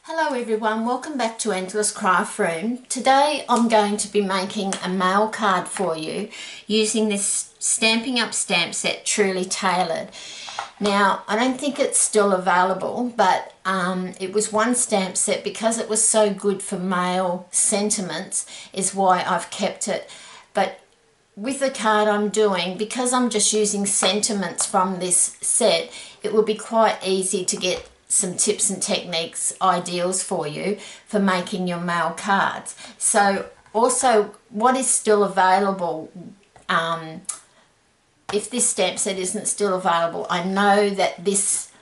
Hello everyone, welcome back to Angela's Craft Room. Today I'm going to be making a mail card for you using this Stampin' Up! Stamp set, Truly Tailored. Now, I don't think it's still available, but it was one stamp set because it was so good for mail sentiments is why I've kept it. But with the card I'm doing, because I'm just using sentiments from this set, it will be quite easy to get some tips and techniques, ideals for you for making your mail cards. So also what is still available, if this stamp set isn't still available, I know that this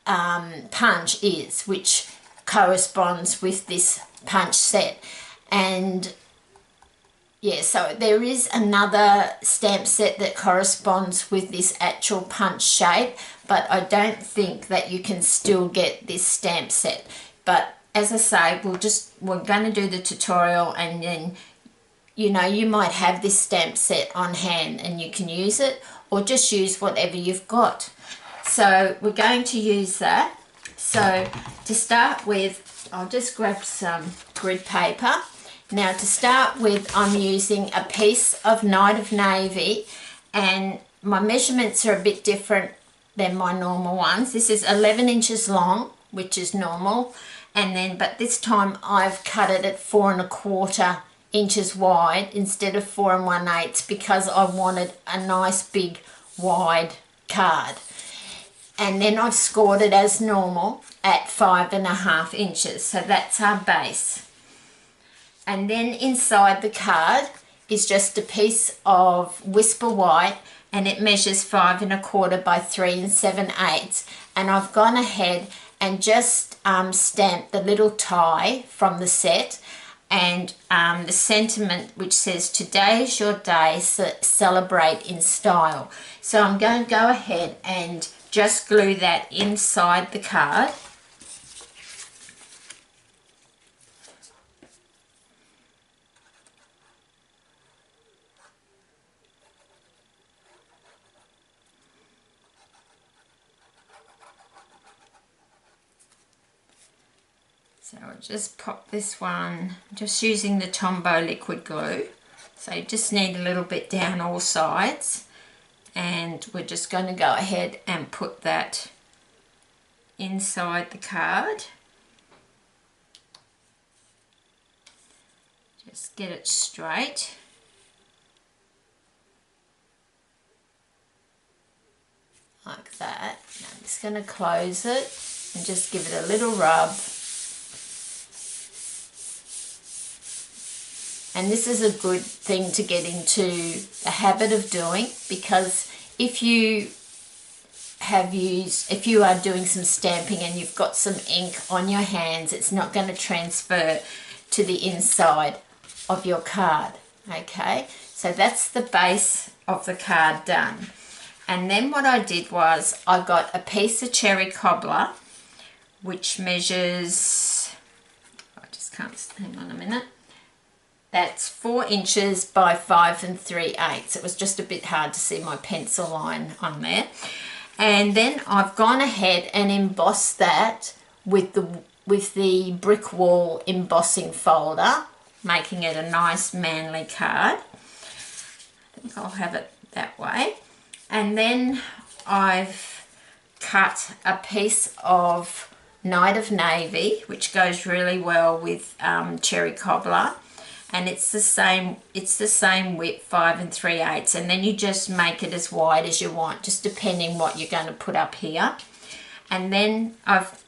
punch is, which corresponds with this punch set. And yeah, so there is another stamp set that corresponds with this actual punch shape, but I don't think that you can still get this stamp set. But as I say, we're going to do the tutorial, and then you might have this stamp set on hand and you can use it, or just use whatever you've got. So we're going to use that. So to start with, I'll just grab some grid paper. Now to start with, I'm using a piece of Night of Navy, and my measurements are a bit different than my normal ones. This is 11 inches long, which is normal, and then but this time I've cut it at 4 1/4 inches wide instead of 4 1/8 because I wanted a nice big wide card. And then I've scored it as normal at 5 1/2 inches, so that's our base. And then inside the card is just a piece of Whisper White, and it measures 5 1/4 by 3 7/8. And I've gone ahead and just stamped the little tie from the set, and the sentiment which says, "Today is your day, celebrate in style." So I'm going to go ahead and just glue that inside the card. So I'll just pop this one, just using the Tombow liquid glue. So you just need a little bit down all sides, and we're just going to go ahead and put that inside the card. Just get it straight. Like that. Now I'm just going to close it and just give it a little rub. And this is a good thing to get into the habit of doing, because if you are doing some stamping and you've got some ink on your hands, it's not going to transfer to the inside of your card. Okay, so that's the base of the card done. And then what I did was I got a piece of cherry cobbler, which measures, I just can't, hang on a minute. That's 4 inches by 5 3/8. It was just a bit hard to see my pencil line on there. And then I've gone ahead and embossed that with the brick wall embossing folder, making it a nice manly card. I think I'll have it that way. And then I've cut a piece of Night of Navy, which goes really well with cherry cobbler. And it's the same width, 5 3/8, and then you just make it as wide as you want, just depending what you're going to put up here. And then I've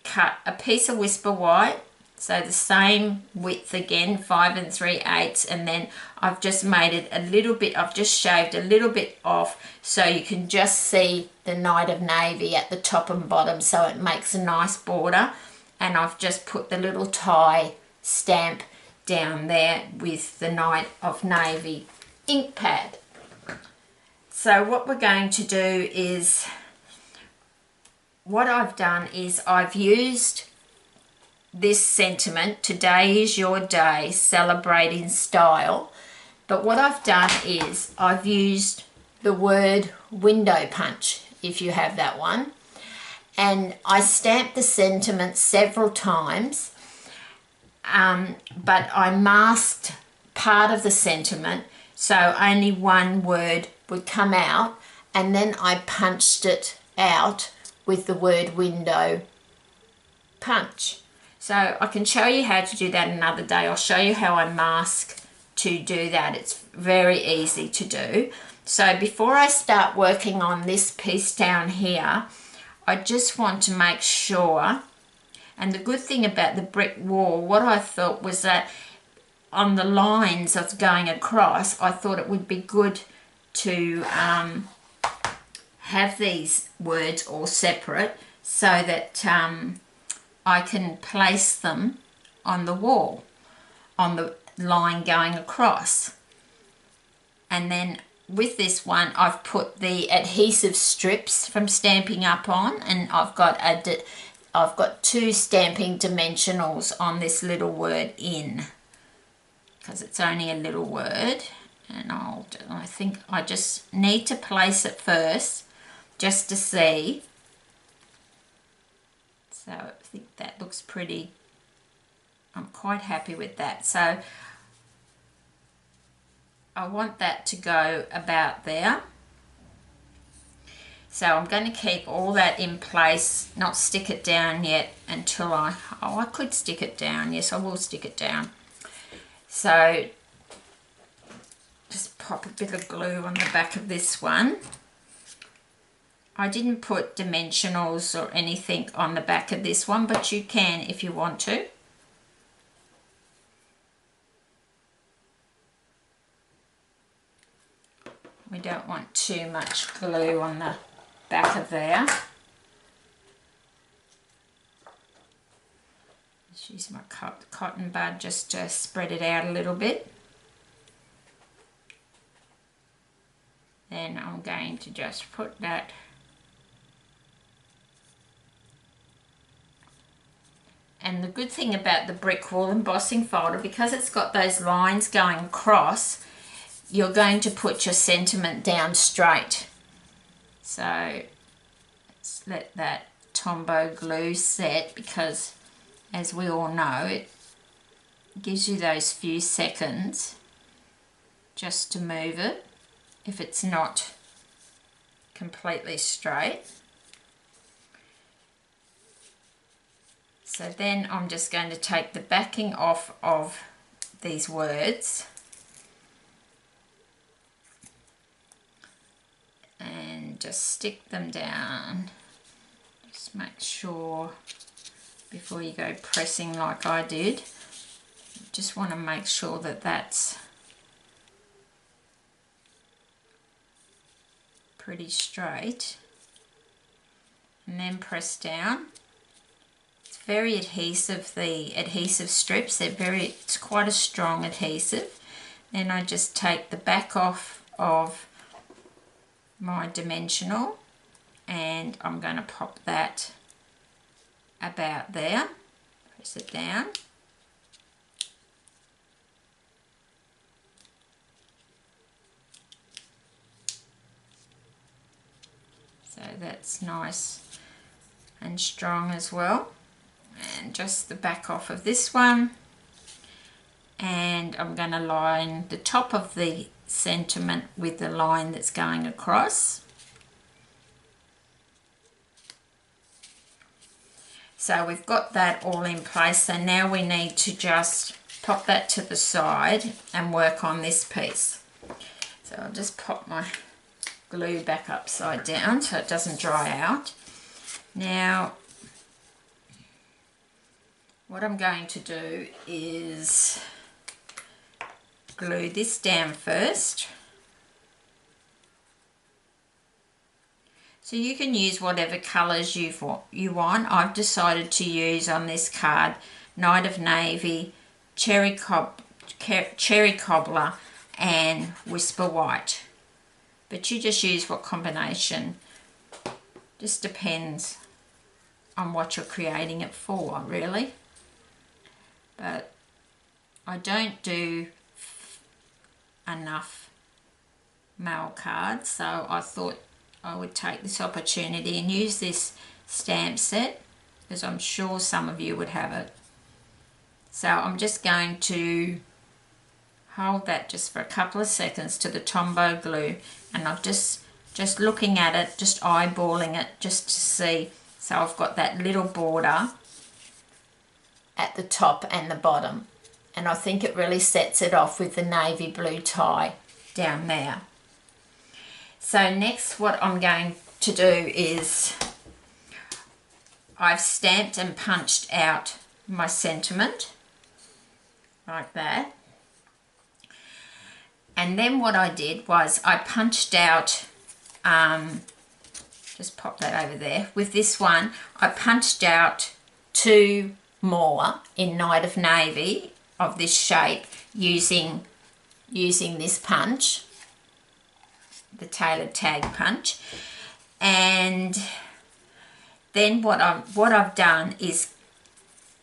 cut a piece of Whisper White, so the same width again, 5 3/8, and then I've just made it a little bit, I've just shaved a little bit off so you can just see the Night of Navy at the top and bottom, so it makes a nice border. And I've just put the little tie stamp down there with the Night of Navy ink pad. So what we're going to do is, what I've done is I've used this sentiment, "Today is your day, celebrate in style." But what I've done is I've used the word window punch, if you have that one. and I stamped the sentiment several times, but I masked part of the sentiment so only one word would come out, and then I punched it out with the word window punch. So I can show you how to do that another day. I'll show you how I mask to do that. It's very easy to do. So before I start working on this piece down here, I just want to make sure, and the good thing about the brick wall, what I thought was that on the lines of going across, I thought it would be good to have these words all separate so that I can place them on the wall, on the line going across. And then with this one, I've put the adhesive strips from Stampin' Up on, and I've got 2 stamping dimensionals on this little word in, because it's only a little word. And I think I just need to place it first just to see. So I think that looks pretty, I'm quite happy with that. So I want that to go about there. So I'm going to keep all that in place, not stick it down yet until I could stick it down. Yes, I will stick it down. So just pop a bit of glue on the back of this one. I didn't put dimensionals or anything on the back of this one, but you can if you want to. We don't want too much glue on the back of there. Just use my cotton bud just to spread it out a little bit. Then I'm going to just put that And the good thing about the brick wall embossing folder, because it's got those lines going across, you're going to put your sentiment down straight. So let's let that Tombow glue set, because as we all know, it gives you those few seconds just to move it if it's not completely straight. So then I'm just going to take the backing off of these words and just stick them down. Just make sure before you go pressing like I did, you just want to make sure that that's pretty straight, and then press down. It's very adhesive, the adhesive strips, it's quite a strong adhesive. Then I just take the back off of my dimensional and I'm going to pop that about there. Press it down. So that's nice and strong as well. And just the back off of this one. And I'm going to line the top of the sentiment with the line that's going across. So we've got that all in place. So now we need to just pop that to the side and work on this piece. So I'll just pop my glue back upside down so it doesn't dry out. Now what I'm going to do is glue this down first. So you can use whatever colours you want. I've decided to use on this card Night of Navy, Cherry Cobbler and Whisper White. But you just use what combination. Just depends on what you're creating it for, really. But I don't do enough mail cards, so I thought I would take this opportunity and use this stamp set, because I'm sure some of you would have it. So I'm just going to hold that just for a couple of seconds to the Tombow glue, and I'm just looking at it, just eyeballing it just to see. So I've got that little border at the top and the bottom, and I think it really sets it off with the navy blue tie down there. So next what I'm going to do is I've stamped and punched out my sentiment like that, and then what I did was I punched out, just pop that over there, with this one I punched out 2 more in Night of Navy of this shape using this punch, the tailored tag punch. And then what I've done is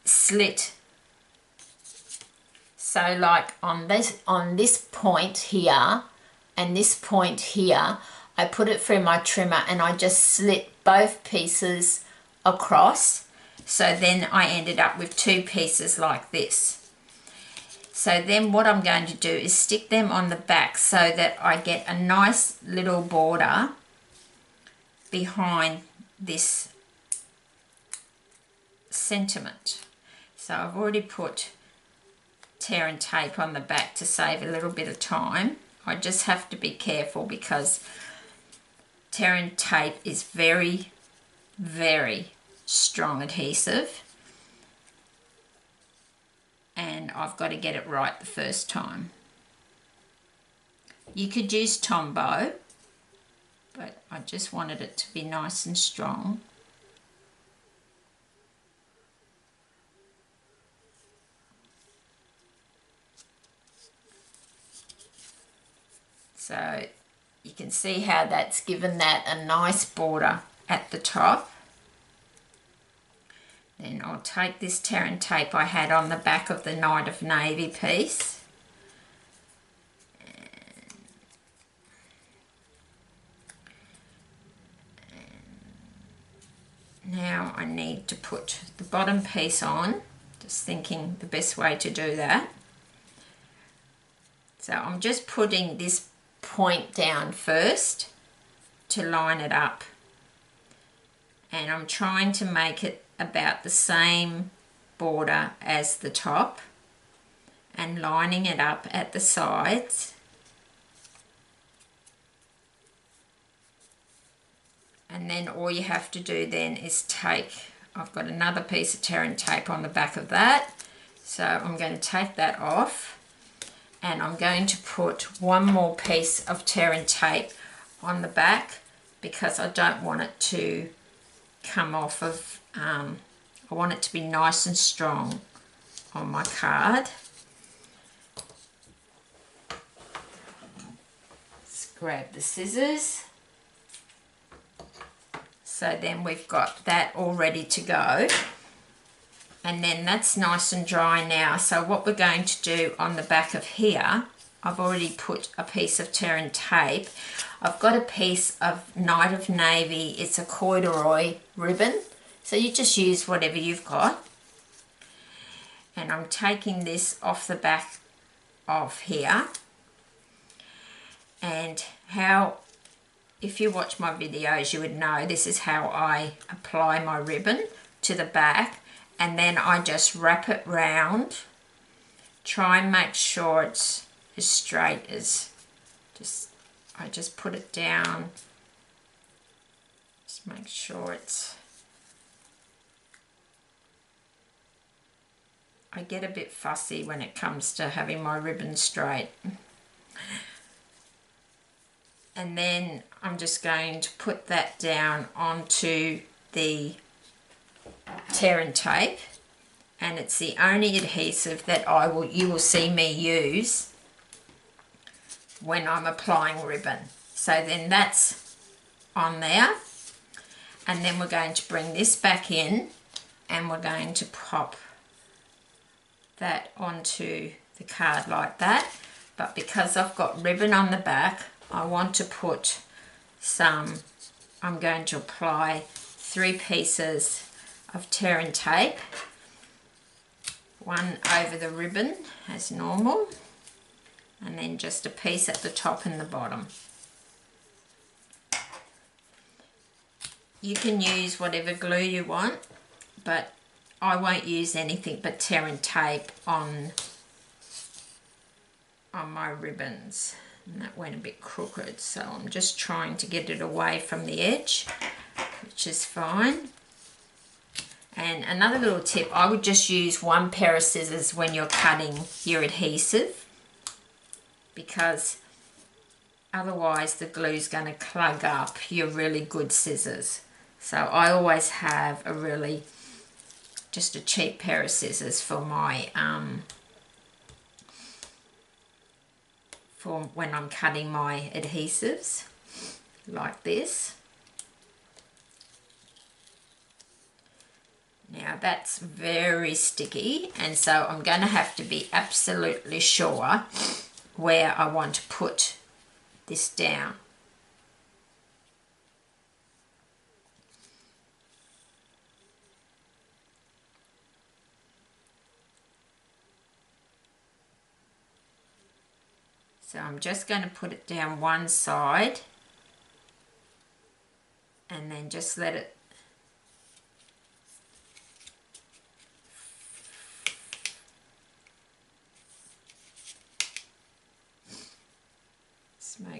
slit, so like on this point here and this point here, I put it through my trimmer and I just slit both pieces across. So then I ended up with 2 pieces like this. So then what I'm going to do is stick them on the back so that I get a nice little border behind this sentiment. So I've already put tear and tape on the back to save a little bit of time. I just have to be careful because tear and tape is very, very strong adhesive, and I've got to get it right the first time. You could use Tombow, but I just wanted it to be nice and strong. So you can see how that's given that a nice border at the top. Then I'll take this tear and tape I had on the back of the Night of Navy piece. And now I need to put the bottom piece on, just thinking the best way to do that. So I'm just putting this point down first to line it up, and I'm trying to make it about the same border as the top and lining it up at the sides, and then all you have to do then is take, I've got another piece of tear and tape on the back of that, so I'm going to take that off, and I'm going to put one more piece of tear and tape on the back because I don't want it to come off of, I want it to be nice and strong on my card. Let's grab the scissors. So then we've got that all ready to go. And then that's nice and dry now. So what we're going to do on the back of here, I've already put a piece of tear and tape. I've got a piece of Night of Navy, it's a corduroy ribbon. So you just use whatever you've got. And I'm taking this off the back of here. And how, if you watch my videos, you would know this is how I apply my ribbon to the back. And then I just wrap it round, try and make sure it's as straight as, I just put it down, just make sure it's, I get a bit fussy when it comes to having my ribbon straight. And then I'm just going to put that down onto the tear and tape, and it's the only adhesive that you will see me use when I'm applying ribbon. So then that's on there, and then we're going to bring this back in and we're going to pop that onto the card like that. But because I've got ribbon on the back, I want to put some, I'm going to apply 3 pieces of tear and tape, one over the ribbon as normal, and then just a piece at the top and the bottom. You can use whatever glue you want, but I won't use anything but tear and tape on my ribbons. And that went a bit crooked, so I'm just trying to get it away from the edge, which is fine. And another little tip, I would just use one pair of scissors when you're cutting your adhesive, because otherwise the glue's going to clog up your really good scissors. So I always have just a cheap pair of scissors for my for when I'm cutting my adhesives, like this. Now that's very sticky, and so I'm going to have to be absolutely sure where I want to put this down. So I'm just going to put it down one side and then just let it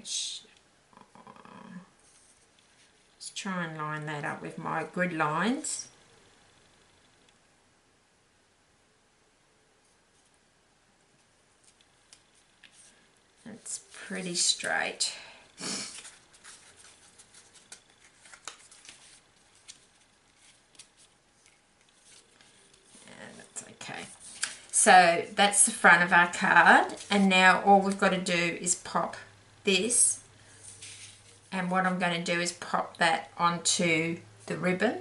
just try and line that up with my grid lines. It's pretty straight. And that's okay. So that's the front of our card, and now all we've got to do is pop this, and what I'm going to do is pop that onto the ribbon.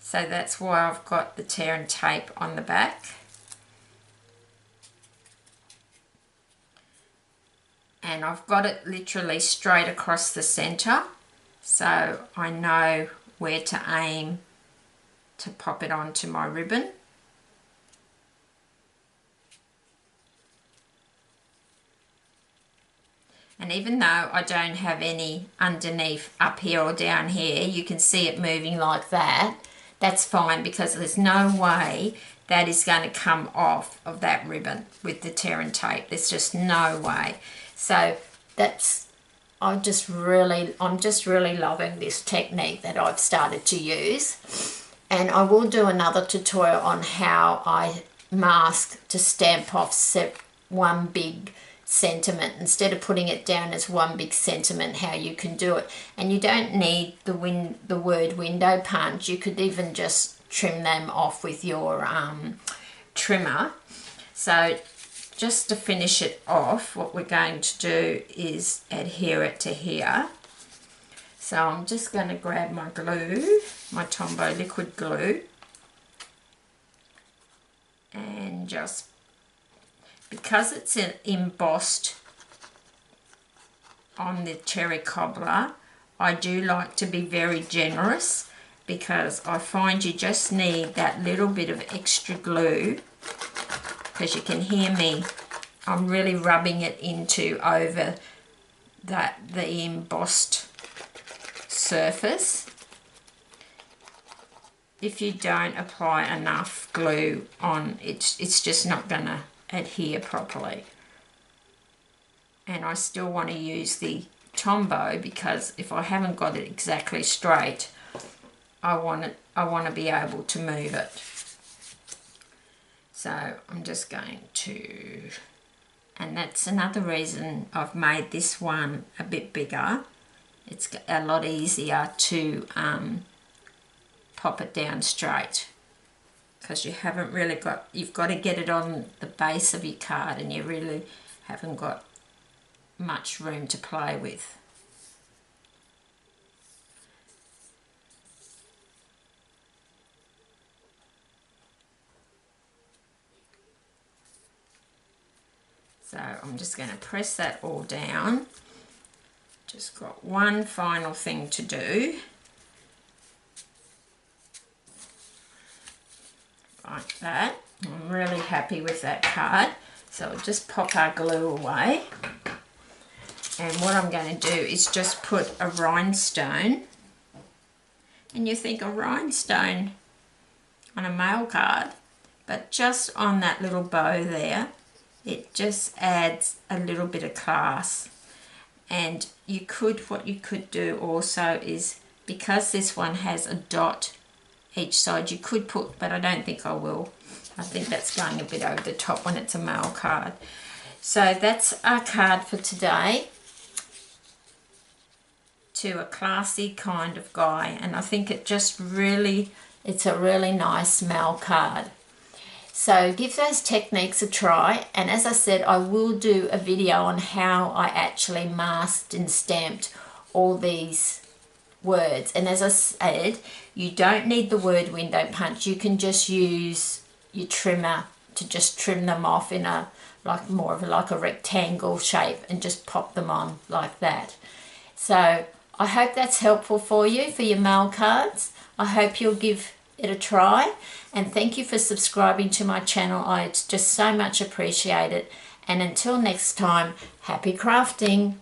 So that's why I've got the tear and tape on the back. And I've got it literally straight across the center, so I know where to aim to pop it onto my ribbon. And even though I don't have any underneath up here or down here, you can see it moving like that. That's fine, because there's no way that is going to come off of that ribbon with the tear and tape. There's just no way. So I'm just really loving this technique that I've started to use. And I will do another tutorial on how I mask to stamp off one big sentiment, instead of putting it down as one big sentiment, how you can do it. And you don't need the word window punch. You could even just trim them off with your trimmer. So just to finish it off, what we're going to do is adhere it to here. So I'm just going to grab my glue, my Tombow liquid glue, and just, because it's embossed on the cherry cobbler, I do like to be very generous, because I find you just need that little bit of extra glue, because you can hear me, I'm really rubbing it over the embossed surface. If you don't apply enough glue on, it's just not going to adhere properly. And I still want to use the Tombow, because if I haven't got it exactly straight, I want to be able to move it. So I'm just going to, and that's another reason I've made this one a bit bigger. It's a lot easier to pop it down straight, because you haven't really you've got to get it on the base of your card, and you really haven't got much room to play with. So I'm just going to press that all down. Just got one final thing to do. like that. I'm really happy with that card. So I'll just pop our glue away. And what I'm going to do is just put a rhinestone. And you think a rhinestone on a mail card, but just on that little bow there, it just adds a little bit of class. And what you could do also is, because this one has a dot each side, you could put, but I don't think I will. I think that's going a bit over the top when it's a mail card. So that's our card for today. To a classy kind of guy, and I think it's a really nice mail card. So give those techniques a try, and as I said, I will do a video on how I actually masked and stamped all these words. And as I said, you don't need the word window punch. You can just use your trimmer to just trim them off in a more of a rectangle shape and just pop them on like that. So I hope that's helpful for you for your mail cards. I hope you'll give it a try, and thank you for subscribing to my channel. I just so much appreciate it. And until next time, happy crafting.